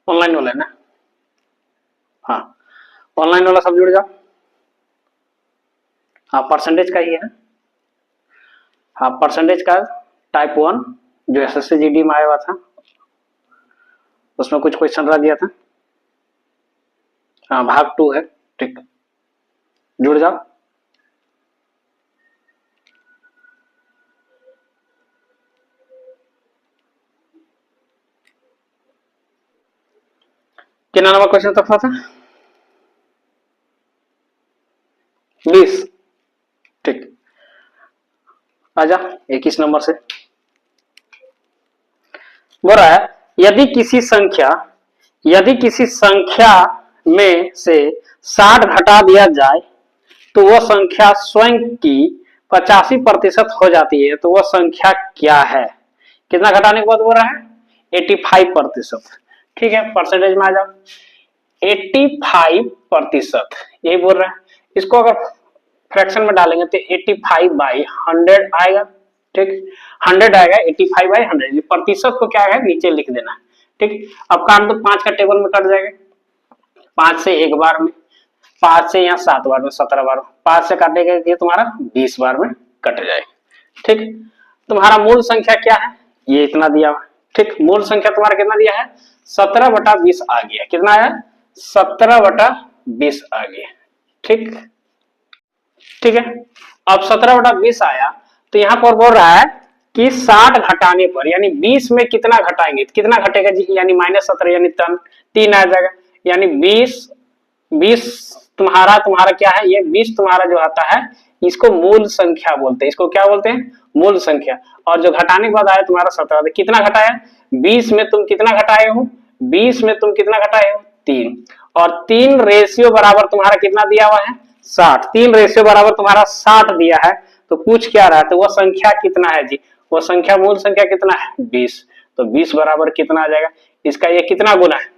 Online वाला है ना? हाँ, ऑनलाइन वाला सब जुड़ जाओ। हाँ, परसेंटेज का ही है। हाँ, परसेंटेज का टाइप 1 जो एसएससी जीडी में आया हुआ था, उसमें कुछ क्वेश्चन रह दिया था। हाँ, भाग 2 है। ठीक, जुड़ जाओ। कितना नंबर क्वेश्चन तक था? 20। ठीक, आजा 21 नंबर से बोल रहा है, यदि किसी संख्या में से 60 घटा दिया जाए तो वह संख्या स्वयं की 85% हो जाती है, तो वह संख्या क्या है? कितना घटाने के बाद बोल रहा है? 85%। ठीक है, परसेंटेज में आ जाओ। 85% ये बोल रहा है। इसको अगर फ्रैक्शन में डालेंगे तो 85/100 आएगा। ठीक, 100 आएगा, 85/100। प्रतिशत को क्या है, नीचे लिख देना। ठीक, अब काट दो, 5 का टेबल में कट जाएगा। 5 से एक बार में, 5 से यहाँ 7 बार में, 17 बार में, 5 से काटेगा ये तुम्हारा 20 बार में कट जाएगा। ठीक, तुम्हारा मूल संख्या क्या है? ये इतना दिया हुआ। ठीक, मूल संख्या तुम्हारा कितना दिया है? 17/20 आ गया। कितना है? 17/20 आ गया। ठीक, ठीक है। अब 17/20 आया तो यहां पर बोल रहा है कि 60 घटाने पर, यानी 20 में कितना घटाएंगे, कितना घटेगा जी? यानी -17 यानी 3 आ जाएगा। यानी 20 तुम्हारा तुम्हारा क्या है? ये 20 तुम्हारा जो आता है, इसको मूल संख्या बोलते हैं। इसको क्या बोलते हैं? मूल संख्या। और जो घटाने के बाद आया तुम्हारा 17, तो कितना घटाया? 20 में तुम कितना घटाए हो? 20 में तुम कितना घटाए हो? 3। और 3 रेशियो बराबर तुम्हारा कितना दिया हुआ है? 60। 3 रेशियो बराबर तुम्हारा 60 दिया है। तो पूछ क्या रहा है? तो वह संख्या कितना है जी? वह संख्या, मूल संख्या कितना है? 20। तो 20 बराबर कितना आ जाएगा? इसका ये कितना गुना है?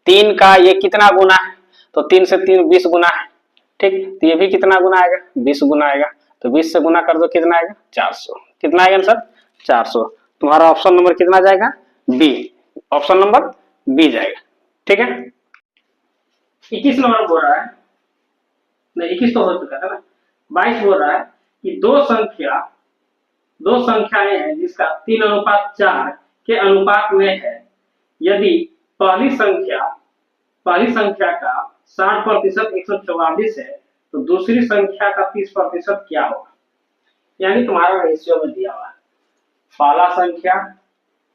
3 का ये कितना गुना है? तो 3 से 3 20 गुना है। ठीक, तो ये भी कितना गुना आएगा? 20 गुना आएगा। तो 20 से गुना कर दो, कितना आएगा? 400। कितना आएगा सर? 400। तुम्हारा ऑप्शन नंबर कितना जाएगा? बी। ऑप्शन नंबर बी जाएगा। ठीक है, 21 नंबर बोल रहा है, नहीं 21 तो हो चुका था ना। 22 बोल रहा है कि दो संख्याएं हैं जिसका 3:4 के अनुपात में है। यदि पहली संख्या का 60% 144 है, तो दूसरी संख्या का 30% क्या होगा? यानी तुम्हारा रेशियो में दिया हुआ है, पहला संख्या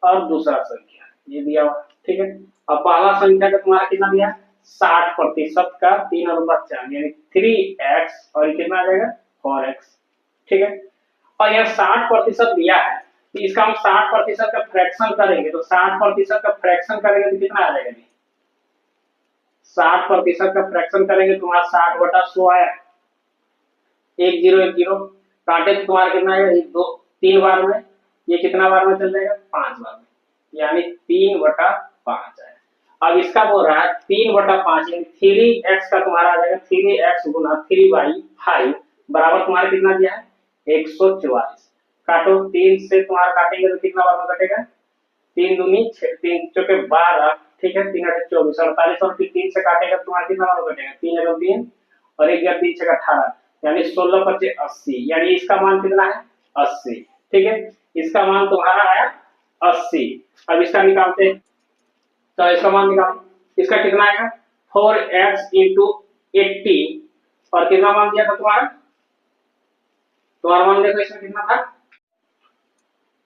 और दूसरा संख्या ये दिया हुआ। ठीक है, अब पहला संख्या का तुम्हारा कितना दिया है? 60% का 3/4 यानी 3x, और कितना आ जाएगा? 4x। ठीक है, और यह 60% दिया है, तो इसका हम 60% का फ्रैक्शन करेंगे, तो 60% का फ्रैक्शन करेंगे तो कितना आ जाएगा? 60% का फ्रैक्शन करेंगे, तुम्हारा 60/100 आया। 1 0 1 0 काटे तो तुम्हारा कितना आएगा? 1 2 3 बार में, ये कितना बार में चल जाएगा? 5 बार में, यानी 3/5 आया। अब इसका बोल रहा है 3/5 यानी 3x का तुम्हारा आ जाएगा 3x गुना 3/5 बराबर तुम्हारा कितना दिया है? 144। काटो, 3 से तुम्हारा काटेंगे तो कितना बार में कटेगा? 3 दूनी 6, 3 चौके 12। ठीक है, 3 8 24, 48। और फिर 3 से काटेगा तुम्हारा कितना बार में कटेगा? 3 1 3 और 1 3 6 18, यानी 16 25 80। यानी इसका मान कितना है? 80। ठीक है, इसका मान तुम्हारा आया 80। अब इसका निकालते हैं, तो इसका मान निकालो। इसका कितना आएगा? 4x इंटू 80, और कितना मान दिया था तुम्हारा? मान देखो इसमें कितना था?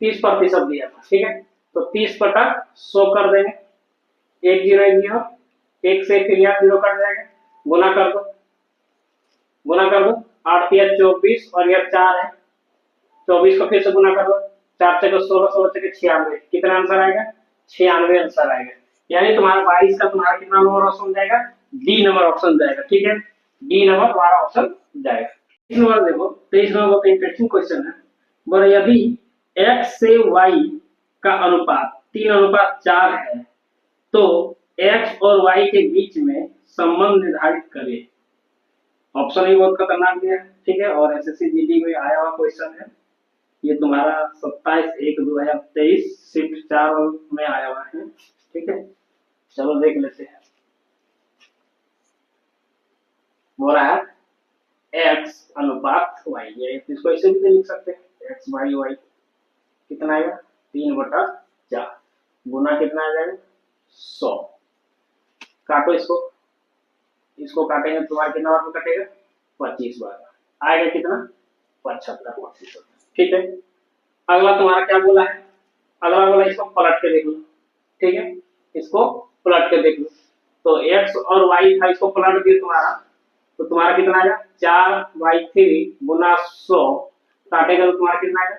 30% दिया था। ठीक है, तो 30/100 कर देंगे। 1 0 1 0, 1 से फिर यहाँ 0 कट जाएगा। गुना कर दो, 8 3 24 और यह 4 है। 24 को फिर से गुना कर दो, 4 से 16 16 से 96। कितना आंसर आएगा? 96 आंसर आएगा। यानी तुम्हारा 22 का तुम्हारा कितना नंबर ऑप्शन जाएगा? डी नंबर ऑप्शन जाएगा। ठीक है, डी नंबर तुम्हारा ऑप्शन जाएगा। इस नंबर देखो, 23 नंबर का इंटरेस्टिंग क्वेश्चन है। बोले यदि x से y का अनुपात 3:4 है, तो x और y के बीच में संबंध निर्धारित करें। ऑप्शन ही बहुत खतरनाक दिया है। ठीक है, और एसएससी जीडी में आया हुआ क्वेश्चन है। ये तुम्हारा 27/1/2023 शिफ्ट 4 में आया हुआ है। ठीक है, चलो देख लेते हैं। बोल रहा है एक्स अनुपात वाई, ये इसको ऐसे भी लिख सकते हैं, एक्स बाई वाई कितना आएगा 3/4 गुना कितना आ जाएगा 100। काटो इसको, इसको काटेंगे तुम्हारा कितना बार में कटेगा 25 बार, आएगा कितना 75%। ठीक है, अगला तुम्हारा क्या बोला है, अगला बोला इसको पलट के देख लो। ठीक है, इसको पलट के देख लो, तो x और y था, इसको पलट दिया तुम्हारा, तो तुम्हारा कितना आएगा 4/3 गुना 100, काटेगा तो तुम्हारा कितना आएगा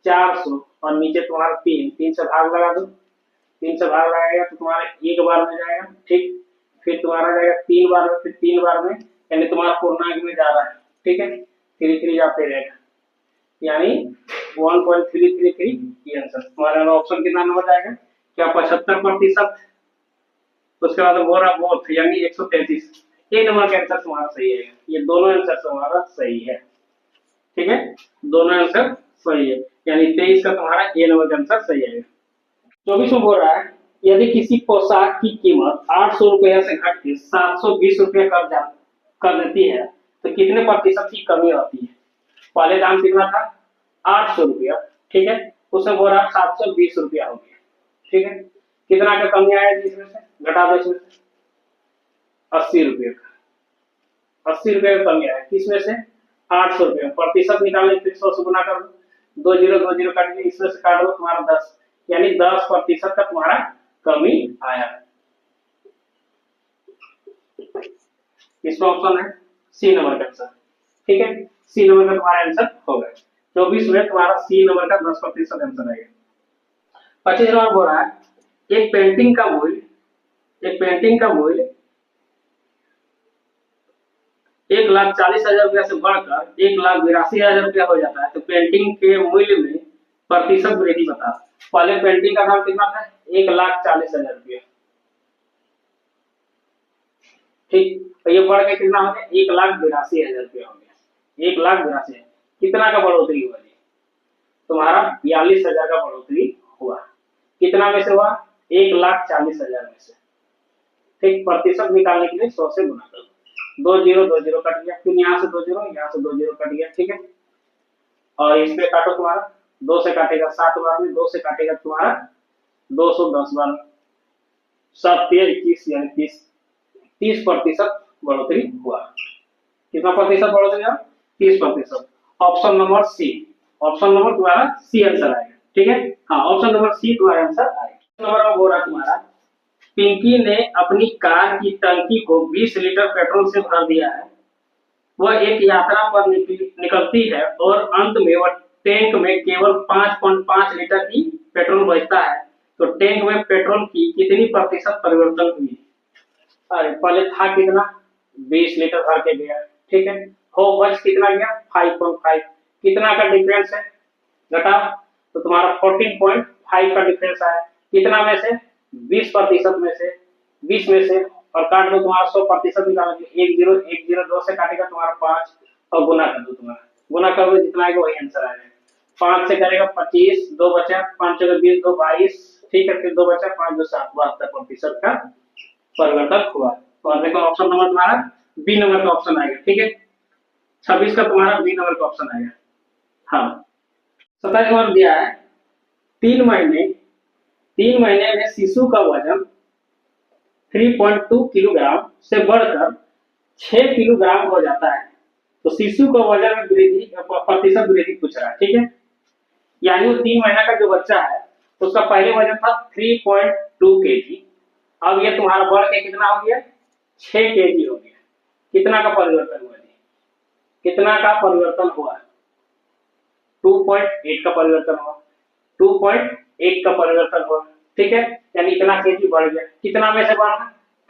400, और नीचे तुम्हारा 3 से भाग लगा दो, 3 से भाग लगाएगा तो तुम्हारा एक बार में जाएगा। ठीक, फिर तुम्हारा जाएगा 3 बार में, फिर 3 बार में, यानी तुम्हारा पूर्णांक में जा रहा है। ठीक है, 3 जाते रहेगा, यानी 1.333 ये आंसर तुम्हारा। ऑप्शन कितना नंबर जाएगा क्या 75%। उसके बाद वो रहा वो यानी 133, ये नंबर का आंसर तुम्हारा सही है। ये दोनों आंसर तुम्हारा सही है। ठीक है, दोनों आंसर सही है, यानी 23 का तुम्हारा ए नंबर का आंसर सही है। 24 में बोल रहा है यदि किसी पोशाक की कीमत 800 रुपया से घट के 720 रुपया कर देती है तो कितने प्रतिशत की कमी होती है। पहले दाम कितना था 800 रुपया, ठीक है, उसमें बोल रहा है 720 रुपया हो गया। ठीक है, कितना का कमी आया जिसमें से घटा दो, इसमें से 80 रुपये का, 80 रुपये का कमी आया, किसमें से 800 रुपये। प्रतिशत निकालने फिर 100 से गुना कर दो, 2 0 काट के इसमें से काट दो तुम्हारा 10, यानी 10% का तुम्हारा कमी आया। इसका ऑप्शन है सी नंबर का आंसर। ठीक है, सी नंबर का तुम्हारा आंसर होगा। 24 में तुम्हारा सी नंबर का 10% आंसर आएगा। 25 नंबर बोल रहा है एक पेंटिंग का मूल्य 1,40,000 रुपया से बढ़कर 1,82,000 रुपया हो जाता है तो पेंटिंग के मूल्य में प्रतिशत वृद्धि बता। पहले पेंटिंग का दाम कितना था 1,40,000 रुपया। ठीक, तो ये बढ़ के कितना हो गया 1,82,000 रुपया हो गया। 1,82,000 कितना का बढ़ोतरी हुआ तुम्हारा 42,000 का बढ़ोतरी हुआ। कितना में से हुआ 1,40,000 में से। ठीक, प्रतिशत निकालने के लिए 100 से गुना कर दो, 2 0 कट गया, फिर यहाँ से 2 0 यहाँ से 2 0 कट गया। ठीक है, और इसमें काटो तुम्हारा 2 से काटेगा 7 बार में, 2 से काटेगा तुम्हारा 210 बार में, 7 3 21 यानी 30% बढ़ोतरी हुआ। कितना प्रतिशत बढ़ोतरी हुआ 30%। Option number C, option number तुम्हारा सी आंसर आएगा। ठीक है, हाँ ऑप्शन नंबर सी तुम्हारा आंसर आएगा। नंबर में बोल रहा तुम्हारा पिंकी ने अपनी कार की टंकी को 20 लीटर पेट्रोल से भर दिया है। वह एक यात्रा पर निकलती है और अंत में वह टैंक में केवल 5.5 लीटर ही पेट्रोल बचता है तो टैंक में पेट्रोल की कितनी प्रतिशत परिवर्तन हुई। अरे पहले था कितना 20 लीटर भर के गया, ठीक है, हो बच कितना गया 5.5, कितना का डिफरेंस है घटा तो तुम्हारा 14.5 का डिफरेंस आया। कितना में से 20% में से 20 में से, और काट दो तुम्हारा 100% निकालोगे 1,0,1,0,2 से काटेगा तुम्हारा 5 और गुना कर दो, तुम्हारा गुना कर दो जितना आएगा वही आंसर आएगा। 5 से करेगा 25, 2 बचा 5 जगह 20 2 22, ठीक है, फिर 2 बचा 5 2 7 72% का परिवर्तन हुआ। तो अब देखो ऑप्शन नंबर तुम्हारा बी नंबर का ऑप्शन आएगा। ठीक है, 26 का तुम्हारा बी नंबर का ऑप्शन आएगा। हाँ, 27 नंबर दिया है 3 महीने में शिशु का वजन 3.2 किलोग्राम से बढ़कर 6 किलोग्राम हो जाता है तो शिशु का वजन में वृद्धि प्रतिशत वृद्धि पूछ रहा है। ठीक है, यानी वो 3 महीना का जो बच्चा है उसका पहले वजन था 3.2 केजी, अब ये तुम्हारा बढ़ के कितना हो गया 6 केजी हो गया। कितना का परिवर्तन हुआ, कितना का परिवर्तन हुआ 2.8 का परिवर्तन हुआ, 2.8 का परिवर्तन हुआ। ठीक है, यानी इतना केजी बढ़ गया। कितना में से बढ़ा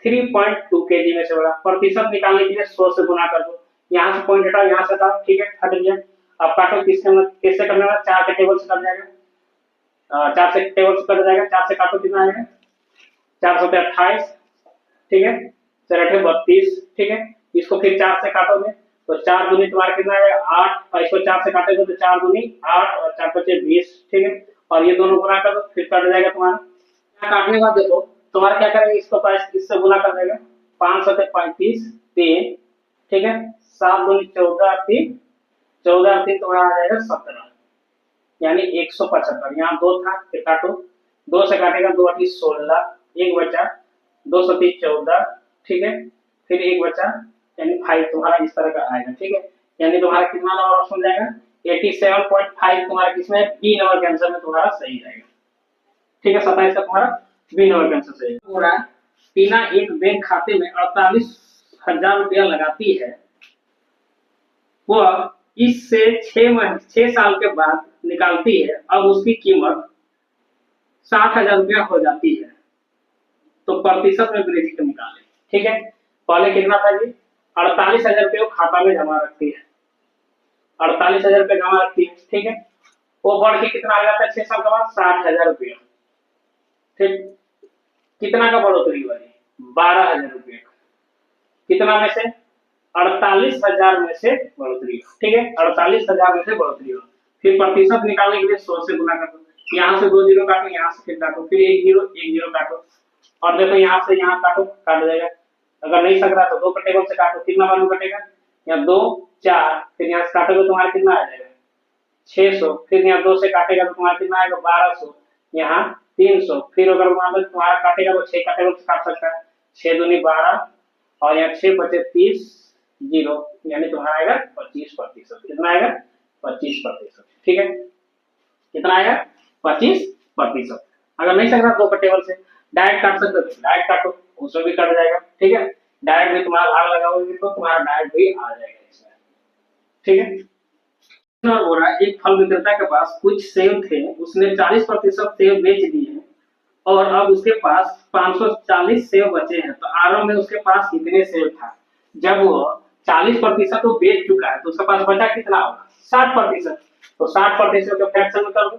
3.2 केजी में से बढ़ा। प्रतिशत निकालने के लिए 100 से गुना कर दो, यहाँ से पॉइंट हटाओ यहाँ से हटाओ, ठीक है, हट गया। अब काटो किससे करने वाला 4 के टेबल से कट जाएगा, 4 से टेबल से कट जाएगा, 4 से काटो कितना आएगा 4 से 28, ठीक है, 4 32, ठीक है, इसको फिर 4 से काटोगे तो 4 दूनी तुम्हारा कितना आएगा 8, और इसको 4 से काटोगे तो 4 दूनी 8 और 4 5 20, ठीक है, और ये दोनों गुना कर दो फिर कट जाएगा तुम्हारा। काटने का देखो तुम्हारा क्या करेगा, इसको इससे गुना कर देगा, 5 से 35 3, ठीक है, 7 दूनी 14, 3 14 3 तुम्हारा आ जाएगा 17, यानी 175। यहाँ 2 था, फिर काटो, 2 से काटेगा, 2 8 16, एक बचा, 2 से 3 14, ठीक है, फिर एक बचा, यानी 5 तुम्हारा इस तरह का आएगा, ठीक है। यानी तुम्हारा कितना नंबर ऑप्शन जाएगा, 87.5 तुम्हारा किसमें, बी नंबर के आंसर में तुम्हारा सही रहेगा, ठीक है। 27 का तुम्हारा बी नंबर का आंसर सही हो रहा है। टीना एक बैंक खाते में 48,000 रुपया लगाती है, वह इससे 6 साल के बाद निकालती है, अब उसकी कीमत 60,000 रुपया हो जाती है, तो प्रतिशत में वृद्धि को निकाले, ठीक है। पहले कितना था जी, 48,000 रुपये खाता में जमा रखती है, 48,000 रुपये जमा रखती है, ठीक है। वो बढ़ के कितना आ जाता है 6 साल के बाद, 60,000 रुपया, ठीक। कितना का बढ़ोतरी हुआ, 12,000 रुपये, कितना में से, 48,000 में से बढ़ोतरी, ठीक है, 48,000 में से बढ़ोतरी हो। फिर प्रतिशत निकालने के लिए 100 से गुना कर दो, यहाँ से 2 जीरो काटो, यहाँ से फिर काटो, फिर 1 जीरो काटो, और देखो यहाँ से यहाँ काटो, काट जाएगा। अगर नहीं सक रहा तो 2 का टेबल से काटो, कितना बार कटेगा, यहाँ 2 4, फिर यहाँ से काटोगे तुम्हारा कितना आ जाएगा 600, फिर यहाँ 2 से काटेगा तो तुम्हारा कितना आएगा 1200, यहाँ 300, फिर अगर मान लो तुम्हारा काटेगा तो 6 का टेबल से काट सकता है, 6 दूनी 12, और यहाँ 6 बचे 30 जीरो, यानी तुम्हारा आएगा 25%, कितना आएगा 25%, ठीक है। कितना आएगा 25%। अगर नहीं सकता 2 का टेबल से डायरेक्ट काट सकते हो, डायरेक्ट काटो, उसमें भी कट जाएगा, ठीक है। डायरेक्ट भी तुम्हारा भाग लगाओगे तो तुम्हारा डायरेक्ट भी आ जाएगा इसमें, ठीक है। और बोला एक फल विक्रेता के पास कुछ सेब थे, उसने 40% सेब बेच दिए और अब उसके पास 540 सेब बचे हैं, तो आरंभ में उसके पास कितने सेब था। जब वो 40% तो बेच चुका है तो उसके पास बचा कितना होगा 60%, तो 60% का फ्रैक्शन में कर दो,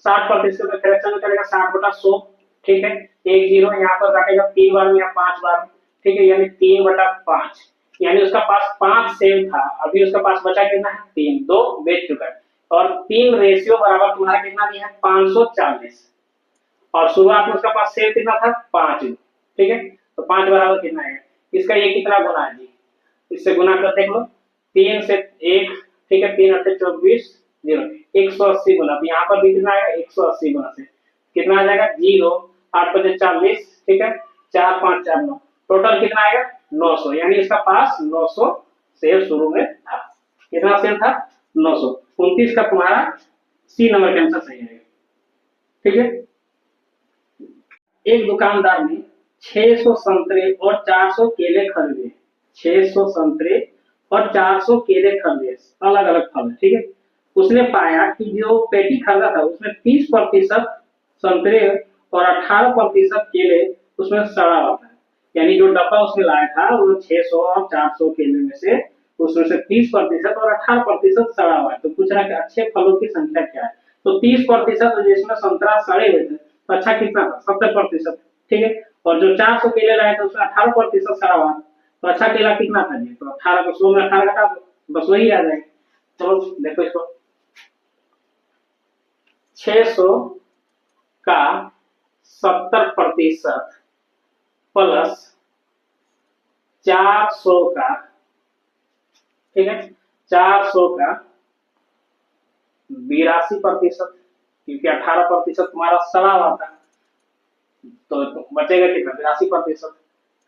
60% का फ्रैक्शन में करेगा 60/100, ठीक है। 1 जीरो यहाँ पर काटेगा 3 बार में या 5 बार में, ठीक है, यानी 3/5, यानी उसका पास 5 सेब था, अभी उसका पास बचा कितना है 3, 2 बेच चुका है, और 3 रेशियो बराबर तुम्हारा कितना दिया है 540, और शुरुआत में उसका पास सेब कितना था 5, ठीक है, तो 5 बराबर कितना है, इसका ये कितना गुना है जी, इससे गुना कर देख लो, 3 से 1, ठीक है, 3 8 24 0, 180 गुना, तो यहाँ पर भी कितना आएगा 180 गुना से कितना आ जाएगा 0 8 5 40, ठीक है, 4 5 4 9, टोटल कितना आएगा 900, यानी इसका पास 900 सेब शुरू में था। कितना सेब था 900, 29 का तुम्हारा सी नंबर का आंसर सही है, ठीक है। एक दुकानदार ने 600 संतरे और 400 केले खरीदे, 600 संतरे और 400 केले खरीदे, अलग अलग फल, ठीक है। उसने पाया कि जो पेटी खरीदा था उसमें 30% संतरे और 18% केले उसमें सड़ा हुआ था, यानी जो डब्बा उसने लाया था वो 600 और 400 केले में से उसमें से 30% और 18% सड़ा हुआ है, तो पूछ रहा है कि अच्छे फलों की संख्या क्या है, तो 30% जिसमें संतरा सड़े हुए थे तो अच्छा कितना था 70%, ठीक है, और जो 400 केले लाए थे उसमें 18% सड़ा हुआ, तो अच्छा केला कितना था जी, तो 18 को 100 में 18 घटा दो, बस वही आ जाएगा। चलो देखो इसको, 600 का 70% प्लस 400 का, ठीक है, 400 का 82%, क्योंकि 18% तुम्हारा सड़ा हुआ था, तो बचेगा कितना 82%,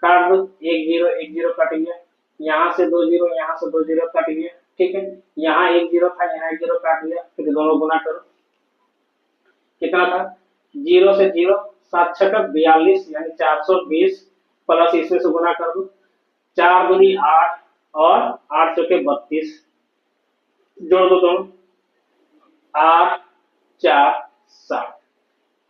काट दो, 1 जीरो कट गया, यहाँ से 2 जीरो, यहाँ से 2 जीरो कट गया, ठीक है, यहाँ 1 जीरो था, यहाँ 1 जीरो काट दिया, फिर दोनों गुना करो, कितना था 0 से 0, 7 6 42, यानी 420 प्लस इसमें से गुना कर दो, 4 दूनी 8 और 8 चौके 32, जोड़ दो दोनों, 8 4 7,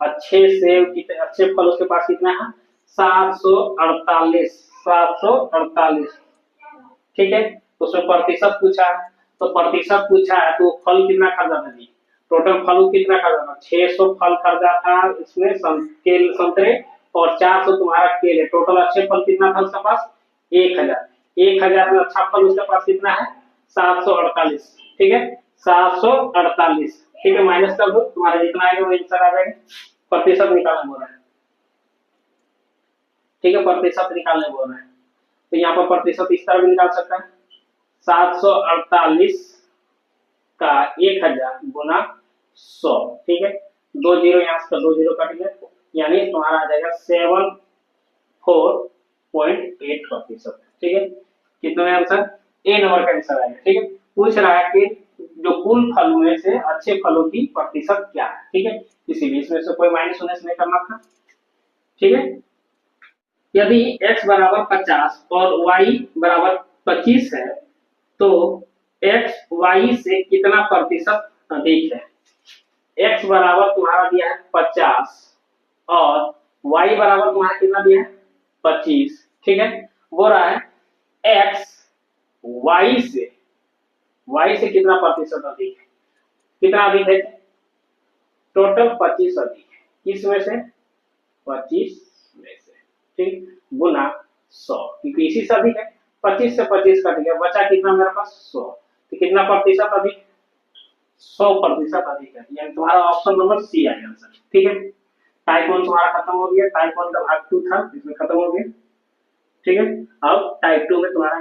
अच्छे सेब कितने अच्छे फल उसके पास कितना है 748, 748, ठीक है। तो उसमें प्रतिशत पूछा है, तो प्रतिशत पूछा है तो फल कितना खरीदा था जी, टोटल फल कितना खरीदा था 600 फल खरीदा था, इसमें संतरे और 400 तुम्हारा केले, टोटल अच्छे फल कितना था उसके पास 1000, 1000 में अच्छा फल उसके पास कितना है 748, ठीक है, 748, ठीक है, माइनस कर दो, तुम्हारा जितना आएगा वो आंसर आ जाएगा, प्रतिशत निकालना हो रहा है। ठीक है, प्रतिशत निकालने बोल रहे हैं। तो यहाँ पर प्रतिशत इस तरह भी निकाल सकता है, 748 का 1000 गुना 100। ठीक है, 2 जीरो यहाँ से 2 जीरो कट गया, यानी तुम्हारा आ जाएगा 74.8%। ठीक है, कितना है आंसर, ए नंबर का आंसर आएगा। ठीक है, पूछ रहा है कि जो कुल फलों में से अच्छे फलों की प्रतिशत क्या है। ठीक है, इसीलिए इसमें से कोई माइनस होने से नहीं करना था। ठीक है, यदि x बराबर 50 और y बराबर 25 है तो x y से कितना प्रतिशत अधिक है। x बराबर तुम्हारा दिया है 50 और y बराबर तुम्हारा कितना दिया है 25। ठीक है, बोल रहा है x y से कितना प्रतिशत अधिक है। कितना अधिक है, टोटल 25 अधिक है, इसमें से 25 में से, ठीक, गुना 100, क्योंकि इसी से अधिक है। 25 से 25 कट गया, बचा कितना मेरे पास 100, तो कितना प्रतिशत अधिक, 100% अधिक है, यानी तुम्हारा ऑप्शन नंबर सी आएगा आंसर। ठीक है, टाइप 1 तुम्हारा खत्म हो गया, टाइप 1 का भाग 2 था इसमें खत्म हो गया। ठीक है, अब टाइप 2 में तुम्हारा